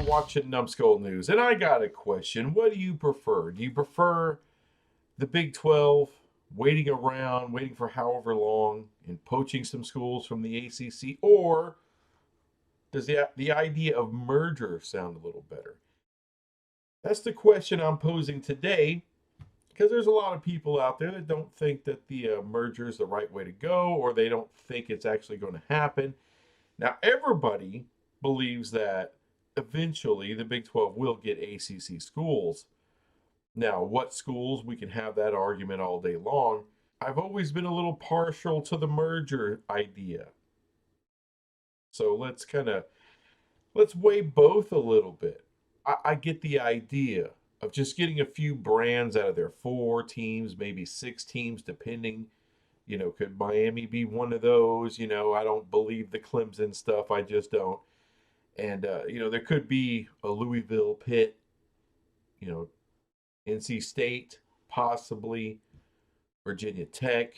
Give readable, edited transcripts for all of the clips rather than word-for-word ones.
watching Numbskull News, and I got a question. What do you prefer? Do you prefer the Big 12 waiting around, waiting for however long, and poaching some schools from the ACC, or does the idea of merger sound a little better? That's the question I'm posing today because there's a lot of people out there that don't think that the merger is the right way to go, or they don't think it's actually going to happen. Now, everybody believes that eventually the Big 12 will get ACC schools. Now, what schools? We can have that argument all day long. I've always been a little partial to the merger idea. So let's weigh both a little bit. I get the idea of just getting a few brands out of there, 4 teams, maybe 6 teams, depending. Could Miami be one of those? I don't believe the Clemson stuff. I just don't. And there could be a Louisville, Pitt, you know, NC State, possibly Virginia Tech,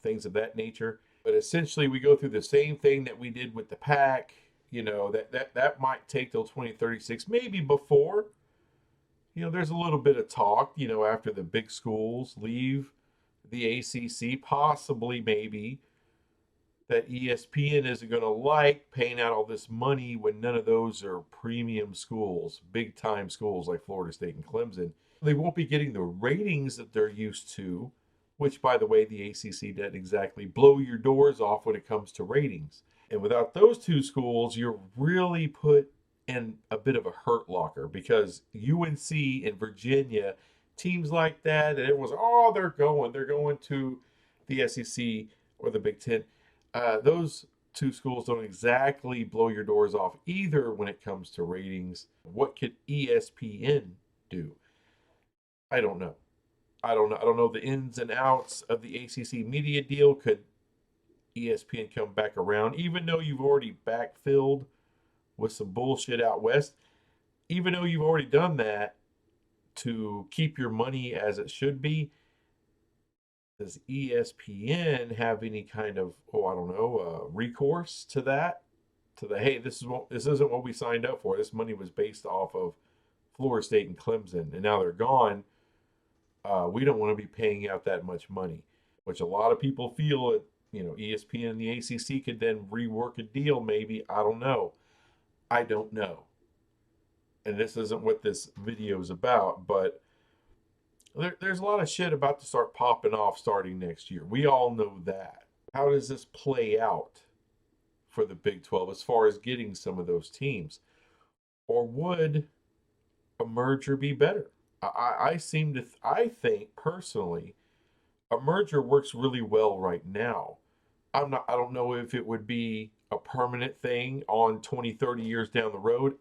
things of that nature. But essentially, we go through the same thing that we did with the pack. That might take till 2036, maybe before. There's a little bit of talk. After the big schools leave the ACC, possibly, maybe that ESPN isn't going to like paying out all this money when none of those are premium schools, big time schools like Florida State and Clemson. They won't be getting the ratings that they're used to, which, by the way, the ACC doesn't exactly blow your doors off when it comes to ratings. And without those 2 schools, you're really put in a bit of a hurt locker because UNC and Virginia, teams like that, and it was, oh, they're going to the SEC or the Big Ten. Those 2 schools don't exactly blow your doors off either when it comes to ratings. What could ESPN do? I don't know. I don't know the ins and outs of the ACC media deal. Could ESPN come back around, even though you've already backfilled with some bullshit out west? Even though you've already done that to keep your money as it should be, does ESPN have any kind of, I don't know, recourse to that? To the, hey, this isn't what we signed up for. This money was based off of Florida State and Clemson, and now they're gone. We don't want to be paying out that much money, which a lot of people feel that ESPN and the ACC could then rework a deal. Maybe, I don't know. I don't know. And this isn't what this video is about, but there's a lot of shit about to start popping off starting next year. We all know that. How does this play out for the Big 12 as far as getting some of those teams? Or would a merger be better? I think personally, a merger works really well right now. I don't know if it would be a permanent thing on 20, 30 years down the road.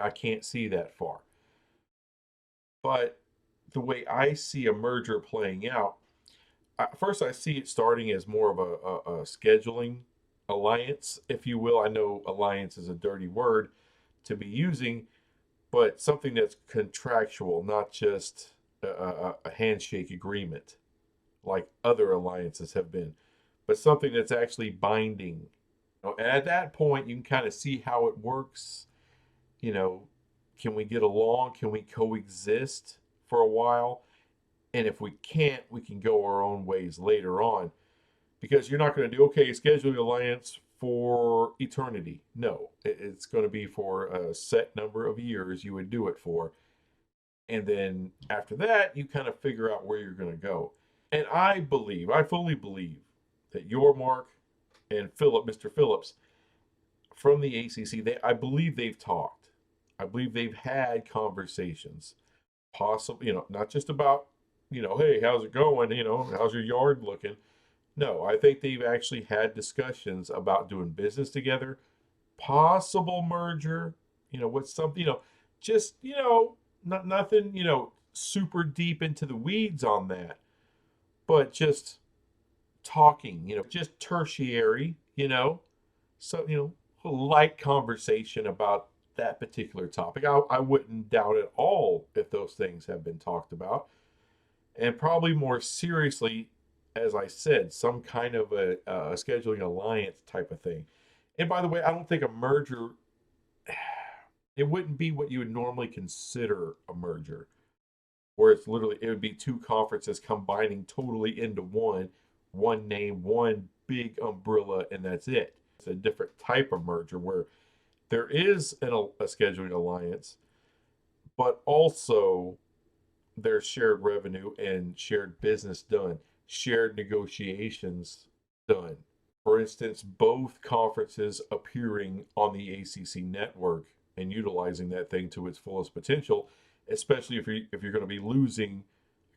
I can't see that far. But the way I see a merger playing out, first I see it starting as more of a scheduling alliance, if you will. I know alliance is a dirty word to be using, but something that's contractual, not just a handshake agreement like other alliances have been, but something that's actually binding. And at that point, you can kind of see how it works. Can we get along? Can we coexist for a while? And if we can't, we can go our own ways later on. Because you're not going to do, okay, scheduling alliance for eternity. No, it's going to be for a set number of years you would do it for. And then after that, you kind of figure out where you're going to go. And I fully believe that your Mark and Mr. Phillips from the ACC, I believe they've talked. I believe they've had conversations, possibly, not just about, hey, how's it going? How's your yard looking? No, I think they've actually had discussions about doing business together, possible merger, with something, just, not nothing, super deep into the weeds on that, but just talking, just tertiary, so, a light conversation about that particular topic. I wouldn't doubt at all if those things have been talked about. And probably more seriously, as I said, some kind of a scheduling alliance type of thing. And by the way, I don't think a merger, It wouldn't be what you would normally consider a merger, where it's literally it would be two conferences combining totally into one name, one big umbrella, and that's it. It's a different type of merger where there is a scheduling alliance, but also there's shared revenue and shared business done, shared negotiations done. For instance, both conferences appearing on the ACC network and utilizing that thing to its fullest potential, especially if you're going to be losing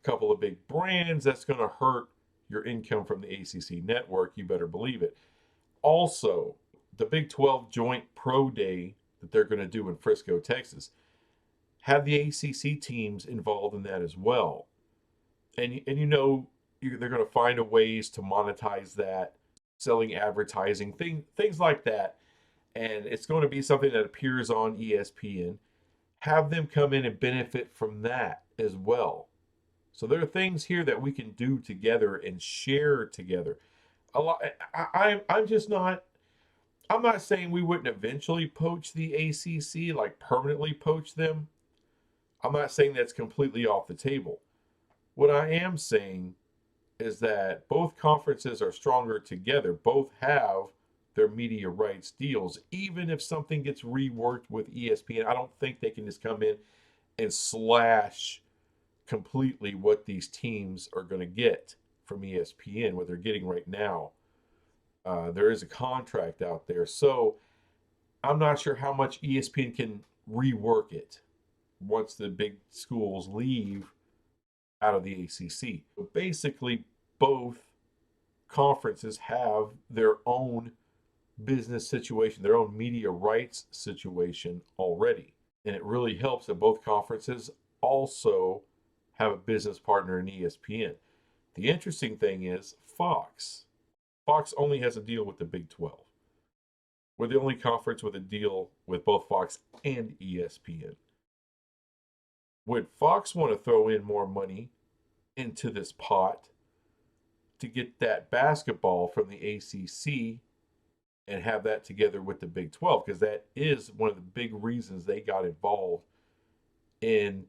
a couple of big brands, that's going to hurt your income from the ACC network. You better believe it. Also, the Big 12 Joint Pro Day that they're going to do in Frisco, Texas, have the ACC teams involved in that as well. And they're going to find a ways to monetize that, selling advertising, things like that. And it's going to be something that appears on ESPN. Have them come in and benefit from that as well. So there are things here that we can do together and share together. A lot. I'm just not. I'm not saying we wouldn't eventually poach the ACC, like permanently poach them. I'm not saying that's completely off the table. What I am saying is that both conferences are stronger together. Both have their media rights deals. Even if something gets reworked with ESPN, I don't think they can just come in and slash completely what these teams are going to get from ESPN, what they're getting right now. There is a contract out there. So I'm not sure how much ESPN can rework it once the big schools leave out of the ACC. So basically, both conferences have their own business situation, their own media rights situation already. And it really helps that both conferences also have a business partner in ESPN. The interesting thing is Fox. Fox only has a deal with the Big 12. We're the only conference with a deal with both Fox and ESPN. Would Fox want to throw in more money into this pot to get that basketball from the ACC and have that together with the Big 12? Because that is one of the big reasons they got involved in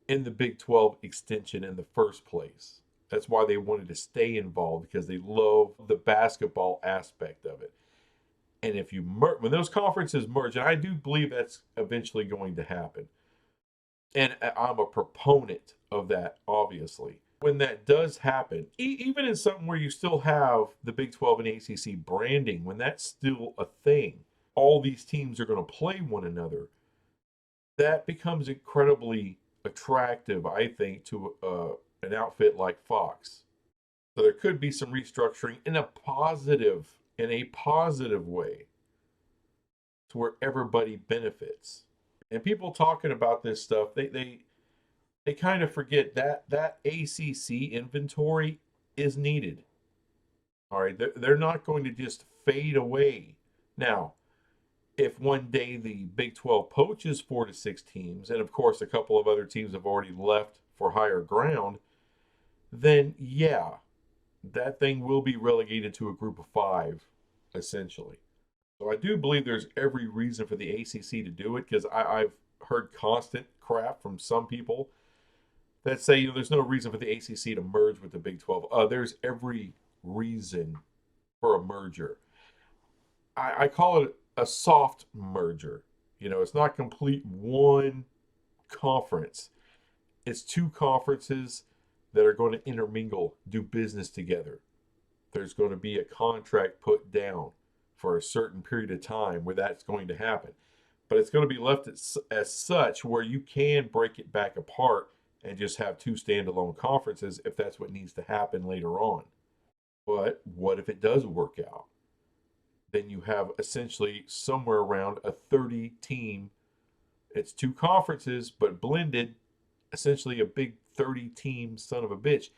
the Big 12 extension in the first place. That's why they wanted to stay involved, because they love the basketball aspect of it. And if you when those conferences merge, and I do believe that's eventually going to happen, and I'm a proponent of that, obviously. When that does happen, even in something where you still have the Big 12 and ACC branding, when that's still a thing, all these teams are going to play one another. That becomes incredibly attractive, I think, to an outfit like Fox. So there could be some restructuring in a positive way, to where everybody benefits. And people talking about this stuff, they kind of forget that ACC inventory is needed. All right, they're not going to just fade away. Now, if one day the Big 12 poaches 4 to 6 teams, and of course a couple of other teams have already left for higher ground, then yeah, that thing will be relegated to a group of 5, essentially. So I do believe there's every reason for the ACC to do it, because I've heard constant crap from some people that say, there's no reason for the ACC to merge with the Big 12. There's every reason for a merger. I call it a soft merger. It's not complete one conference. It's 2 conferences that are going to intermingle, do business together. There's going to be a contract put down for a certain period of time where that's going to happen. But it's going to be left as such where you can break it back apart and just have 2 standalone conferences if that's what needs to happen later on. But what if it does work out? Then you have essentially somewhere around a 30 team. It's 2 conferences, but blended, essentially a big 30 team son of a bitch.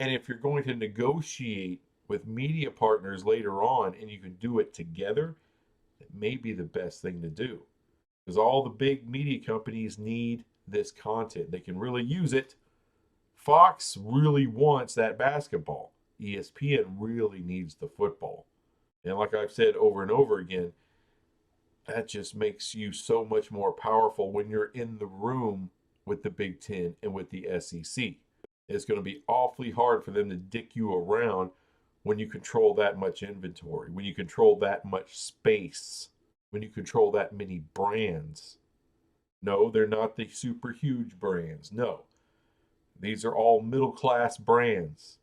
And if you're going to negotiate with media partners later on and you can do it together, it may be the best thing to do. Because all the big media companies need this content. They can really use it. Fox really wants that basketball. ESPN really needs the football. And like I've said over and over again, That just makes you so much more powerful when you're in the room with the Big Ten and with the SEC. It's going to be awfully hard for them to dick you around when you control that much inventory, when you control that much space, when you control that many brands. No, they're not the super huge brands. No, these are all middle class brands.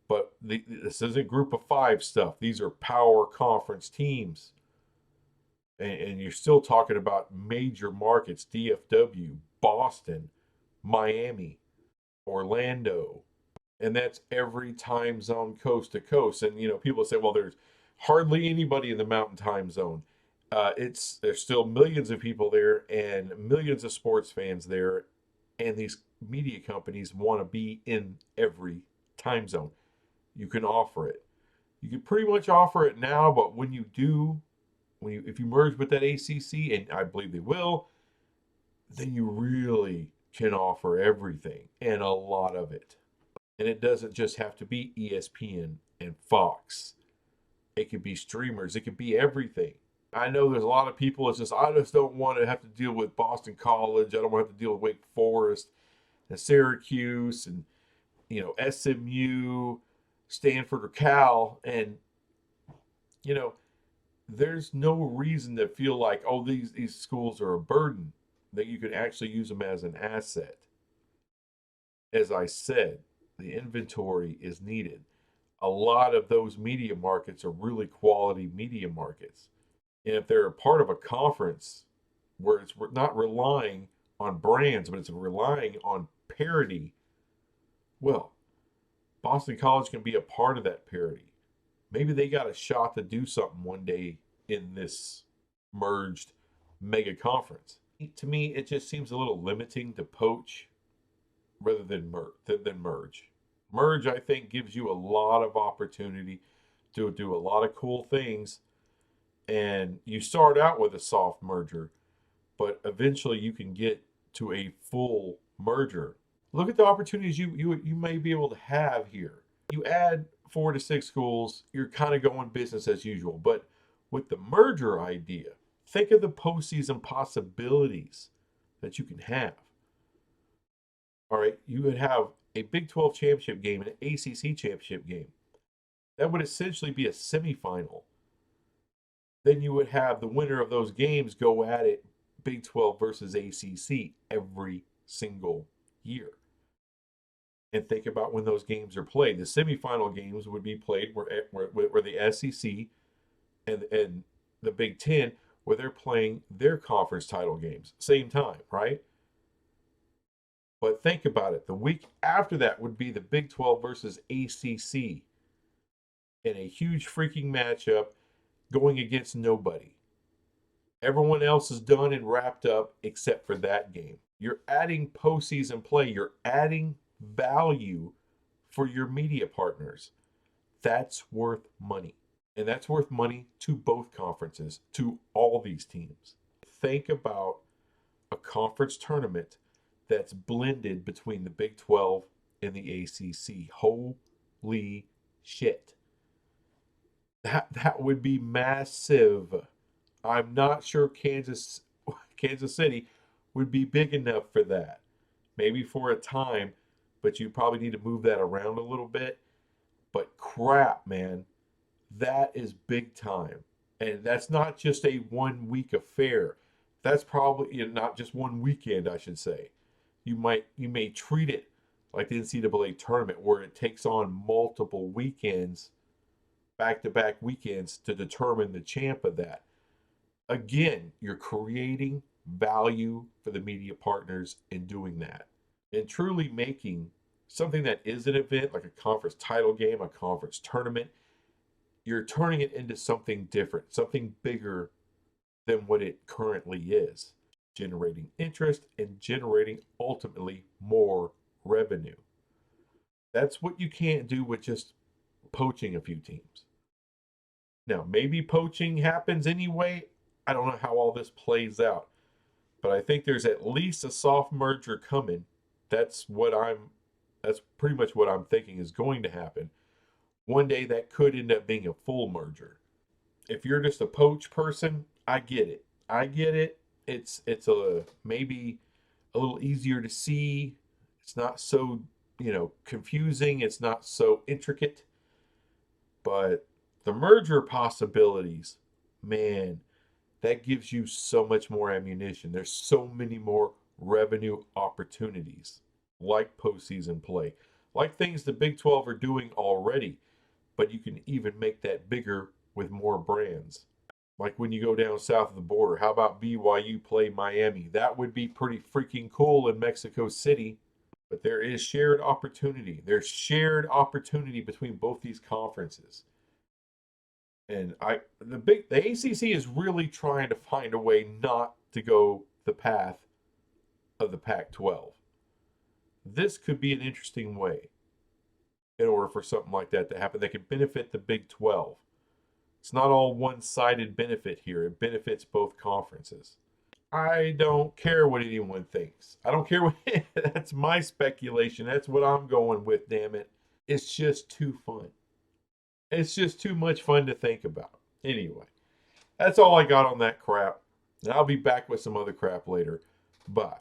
But this isn't group of five stuff. These are power conference teams. And you're still talking about major markets: DFW, Boston, Miami, Orlando. And that's every time zone coast to coast. And, people say, well, there's hardly anybody in the mountain time zone. There's still millions of people there and millions of sports fans there. And these media companies want to be in every time zone. You can offer it. You can pretty much offer it now, but when you do, if you merge with that ACC, and I believe they will, then you really can offer everything and a lot of it. And it doesn't just have to be ESPN and Fox. It could be streamers. It could be everything. I know there's a lot of people it's just, I just don't want to have to deal with Boston College. I don't want to have to deal with Wake Forest and Syracuse and, SMU, Stanford or Cal. And, there's no reason to feel like, oh, these schools are a burden, that you can actually use them as an asset. As I said, the inventory is needed. A lot of those media markets are really quality media markets. And if they're a part of a conference where it's not relying on brands, but it's relying on parity, well, Boston College can be a part of that parity. Maybe they got a shot to do something one day in this merged mega conference. To me, it just seems a little limiting to poach rather than merge. Merge, I think, gives you a lot of opportunity to do a lot of cool things. And you start out with a soft merger, but eventually you can get to a full merger. Look at the opportunities you may be able to have here. You add 4 to 6 schools, you're kind of going business as usual. But with the merger idea, think of the postseason possibilities that you can have. All right, you would have a Big 12 championship game and an ACC championship game. That would essentially be a semifinal. Then you would have the winner of those games go at it, Big 12 versus ACC, every single year. And think about when those games are played. The semifinal games would be played where the SEC and the Big Ten, where they're playing their conference title games, same time, right? But think about it. The week after that would be the Big 12 versus ACC in a huge freaking matchup going against nobody. Everyone else is done and wrapped up except for that game. You're adding postseason play. You're adding value for your media partners. That's worth money. And that's worth money to both conferences, to all these teams. Think about a conference tournament that's blended between the Big 12 and the ACC. Holy shit. That would be massive. I'm not sure Kansas City would be big enough for that. Maybe for a time, but you probably need to move that around a little bit. But crap, man, that is big time. And that's not just a 1 week affair. That's probably not just one weekend, I should say. You may treat it like the NCAA tournament where it takes on multiple weekends, back-to-back weekends to determine the champ of that. Again, you're creating value for the media partners in doing that and truly making something that is an event like a conference title game, a conference tournament. You're turning it into something different, something bigger than what it currently is, generating interest and generating ultimately more revenue. That's what you can't do with just poaching a few teams. Now, maybe poaching happens anyway. I don't know how all this plays out, but I think there's at least a soft merger coming. That's pretty much what I'm thinking is going to happen. One day that could end up being a full merger. If you're just a poach person, I get it. I get it. It's a maybe a little easier to see. It's not so, confusing. It's not so intricate. But the merger possibilities, man, that gives you so much more ammunition. There's so many more revenue opportunities, like postseason play, like things the Big 12 are doing already, but you can even make that bigger with more brands. Like when you go down south of the border, how about BYU play Miami? That would be pretty freaking cool in Mexico City. But there is shared opportunity. There's shared opportunity between both these conferences. And the ACC is really trying to find a way not to go the path of the Pac-12. This could be an interesting way in order for something like that to happen that could benefit the Big 12. It's not all one-sided benefit here. It benefits both conferences. I don't care what anyone thinks. I don't care what that's my speculation. That's what I'm going with, damn it. It's just too fun. It's just too much fun to think about. Anyway, that's all I got on that crap. And I'll be back with some other crap later. Bye.